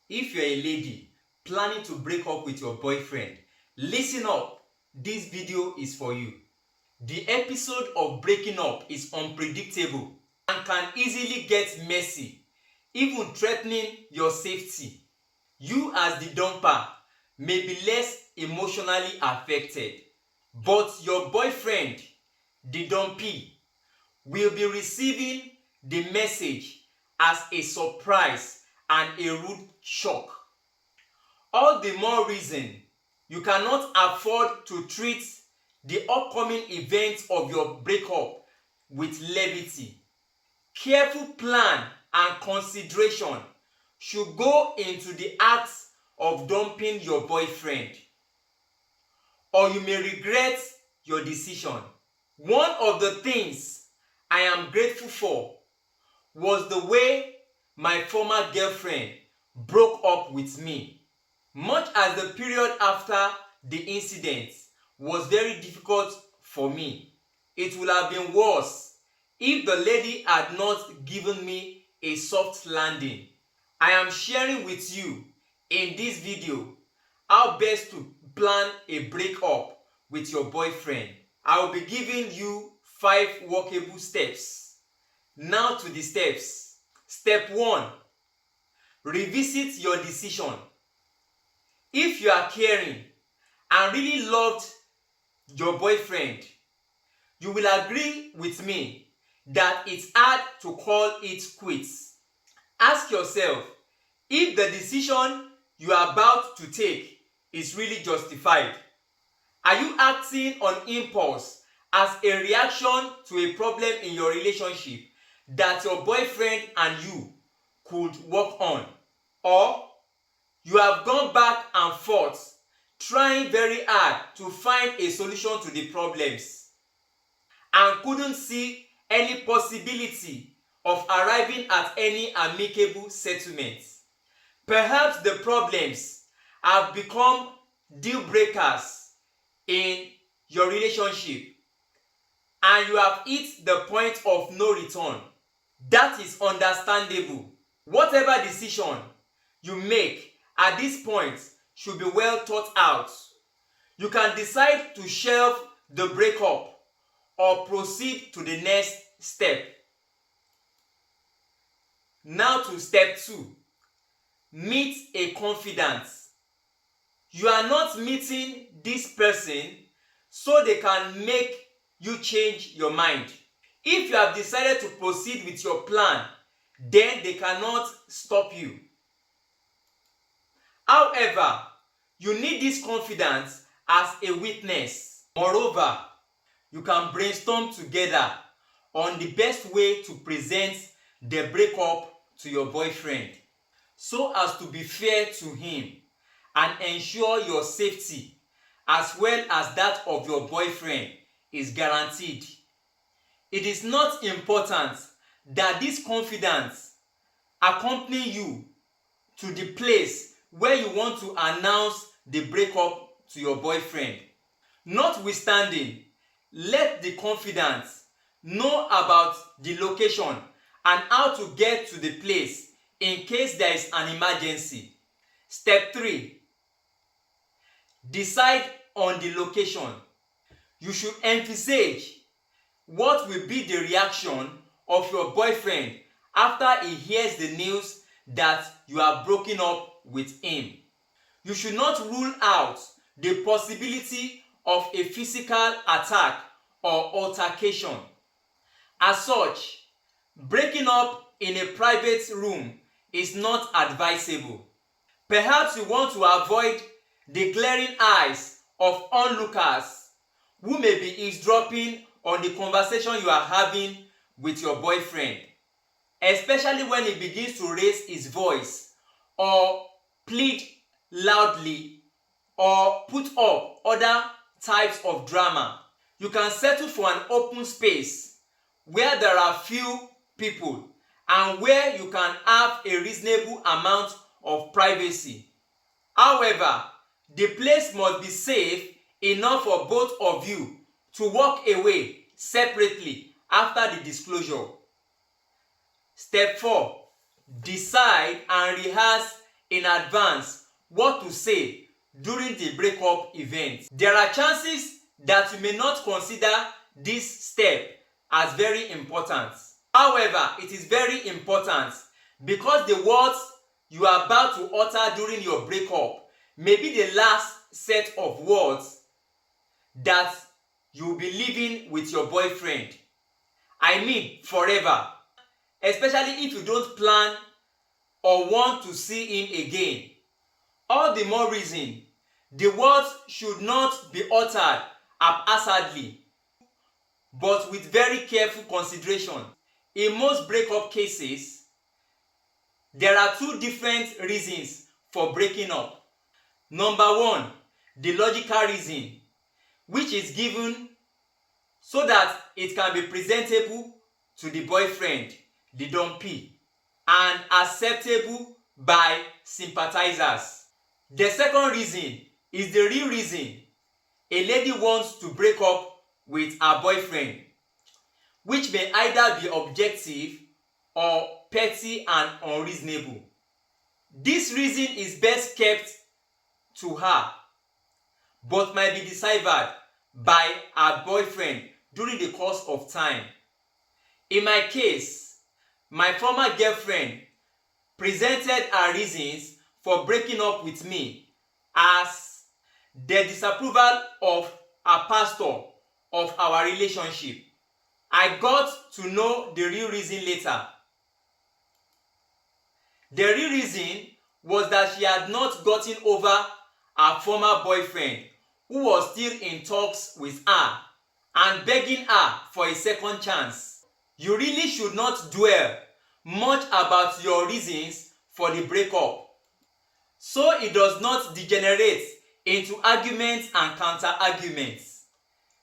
If you're a lady planning to break up with your boyfriend, listen up. This video is for you. The episode of breaking up is unpredictable and can easily get messy, even threatening your safety. You as the dumper may be less emotionally affected, but your boyfriend, the dumpee, will be receiving the message as a surprise and a rude shock. All the more reason you cannot afford to treat the upcoming events of your breakup with levity. Careful plan and consideration should go into the act of dumping your boyfriend, or you may regret your decision. One of the things I am grateful for was the way my former girlfriend broke up with me. Much as the period after the incident was very difficult for me, it would have been worse if the lady had not given me a soft landing. I am sharing with you in this video how best to plan a breakup with your boyfriend. I will be giving you 5 workable steps. Now to the steps. Step 1. Revisit your decision. If you are caring and really loved your boyfriend, you will agree with me that it's hard to call it quits. Ask yourself if the decision you are about to take is really justified. Are you acting on impulse as a reaction to a problem in your relationship that your boyfriend and you could work on? Or you have gone back and forth trying very hard to find a solution to the problems and couldn't see any possibility of arriving at any amicable settlement. Perhaps the problems have become deal breakers in your relationship and you have hit the point of no return. That is understandable. Whatever decision you make at this point should be well thought out. You can decide to shelve the breakup or proceed to the next step. Now to step 2. Meet a confidant. You are not meeting this person so they can make you change your mind. If you have decided to proceed with your plan, then they cannot stop you. However, you need this confidence as a witness. Moreover, you can brainstorm together on the best way to present the breakup to your boyfriend so as to be fair to him and ensure your safety as well as that of your boyfriend is guaranteed. It is not important that this confidence accompany you to the place where you want to announce the breakup to your boyfriend. Notwithstanding, let the confidant know about the location and how to get to the place in case there is an emergency. Step 3. Decide on the location. You should envisage what will be the reaction of your boyfriend after he hears the news that you are broken up with him. You should not rule out the possibility of a physical attack or altercation. As such, breaking up in a private room is not advisable. Perhaps you want to avoid the glaring eyes of onlookers who may be eavesdropping on the conversation you are having with your boyfriend, especially when he begins to raise his voice or plead loudly or put up other types of drama. You can settle for an open space where there are few people and where you can have a reasonable amount of privacy. However, the place must be safe enough for both of you to walk away separately after the disclosure. Step 4. Decide and rehearse in advance what to say during the breakup event. There are chances that you may not consider this step as very important. However, it is very important because the words you are about to utter during your breakup may be the last set of words that you will be living with your boyfriend. I mean forever. Especially if you don't plan or want to see him again. All the more reason the words should not be uttered haphazardly, but with very careful consideration. In most breakup cases, there are two different reasons for breaking up. Number one, the logical reason, which is given so that it can be presentable to the boyfriend, the dumpee, and acceptable by sympathizers. The second reason is the real reason a lady wants to break up with her boyfriend, which may either be objective or petty and unreasonable. This reason is best kept to her, but might be deciphered by her boyfriend during the course of time. In my case, my former girlfriend presented her reasons for breaking up with me as the disapproval of her pastor of our relationship. I got to know the real reason later. The real reason was that she had not gotten over her former boyfriend, who was still in talks with her and begging her for a second chance. You really should not dwell much about your reasons for the breakup, so it does not degenerate into arguments and counter-arguments.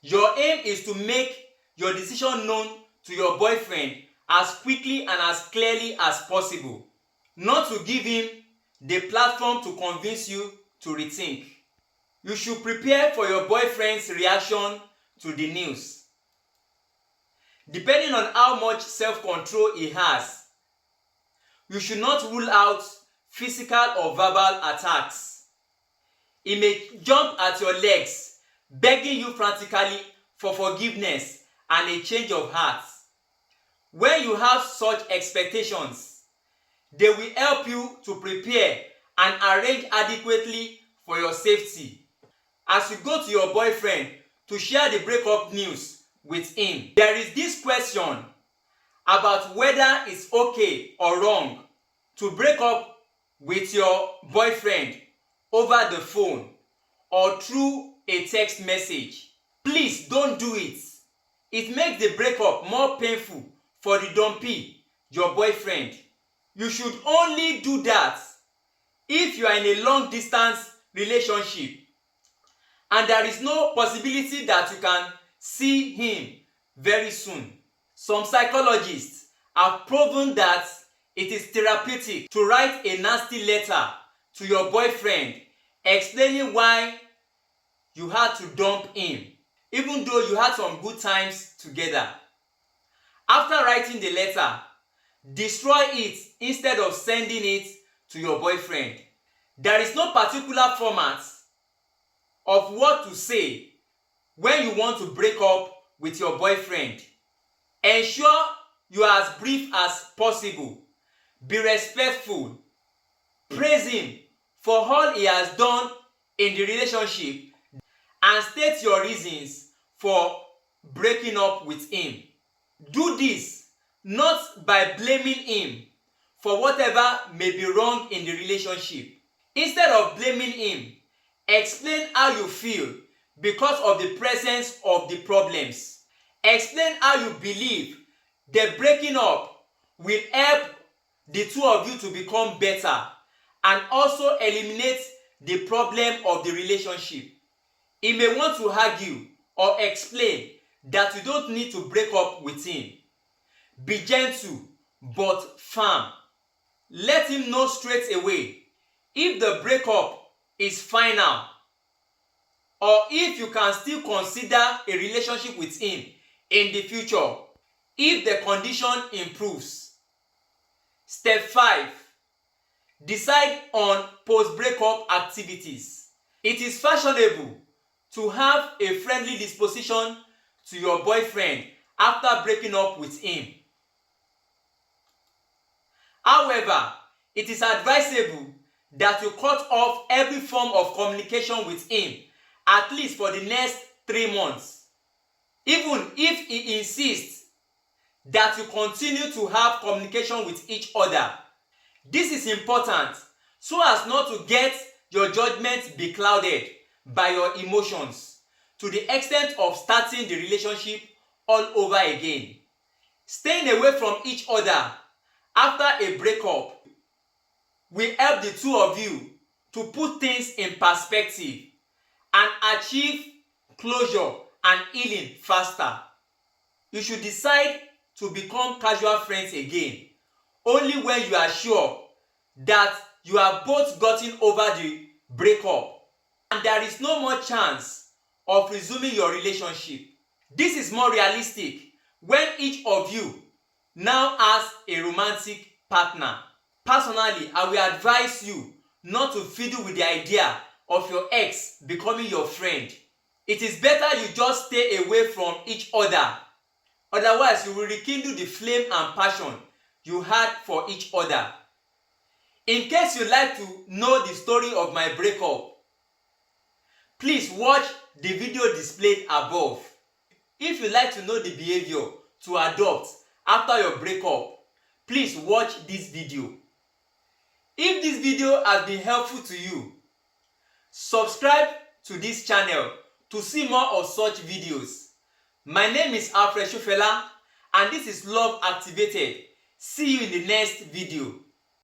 Your aim is to make your decision known to your boyfriend as quickly and as clearly as possible, not to give him the platform to convince you to rethink. You should prepare for your boyfriend's reaction to the news. Depending on how much self-control he has, you should not rule out physical or verbal attacks. He may jump at your legs, begging you frantically for forgiveness and a change of heart. When you have such expectations, they will help you to prepare and arrange adequately for your safety. As you go to your boyfriend to share the breakup news with him, there is this question about whether it's okay or wrong to break up with your boyfriend over the phone or through a text message. Please don't do it. It makes the breakup more painful for the dumpee, your boyfriend. You should only do that if you are in a long distance relationship and there is no possibility that you can see him very soon. Some psychologists have proven that it is therapeutic to write a nasty letter to your boyfriend explaining why you had to dump him, even though you had some good times together. After writing the letter, destroy it instead of sending it to your boyfriend. There is no particular format of what to say when you want to break up with your boyfriend. Ensure you are as brief as possible. Be respectful. Praise him for all he has done in the relationship and state your reasons for breaking up with him. Do this not by blaming him for whatever may be wrong in the relationship. Instead of blaming him, explain how you feel because of the presence of the problems. Explain how you believe the breaking up will help the two of you to become better and also eliminate the problem of the relationship. He may want to argue or explain that you don't need to break up with him. Be gentle but firm. Let him know straight away if the breakup is final or if you can still consider a relationship with him in the future if the condition improves. Step 5. Decide on post-breakup activities. It is fashionable to have a friendly disposition to your boyfriend after breaking up with him. However, it is advisable that you cut off every form of communication with him at least for the next 3 months. Even if he insists that you continue to have communication with each other. This is important so as not to get your judgment beclouded by your emotions to the extent of starting the relationship all over again. Staying away from each other after a breakup will help the two of you to put things in perspective and achieve closure and healing faster. You should decide to become casual friends again only when you are sure that you have both gotten over the breakup and there is no more chance of resuming your relationship. This is more realistic when each of you now has a romantic partner. Personally, I will advise you not to fiddle with the idea of your ex becoming your friend. It is better you just stay away from each other. Otherwise, you will rekindle the flame and passion you had for each other. In case you like to know the story of my breakup, please watch the video displayed above. If you like to know the behavior to adopt after your breakup, please watch this video. If this video has been helpful to you, subscribe to this channel to see more of such videos. My name is Alfred Shufela and this is Love Activated. See you in the next video.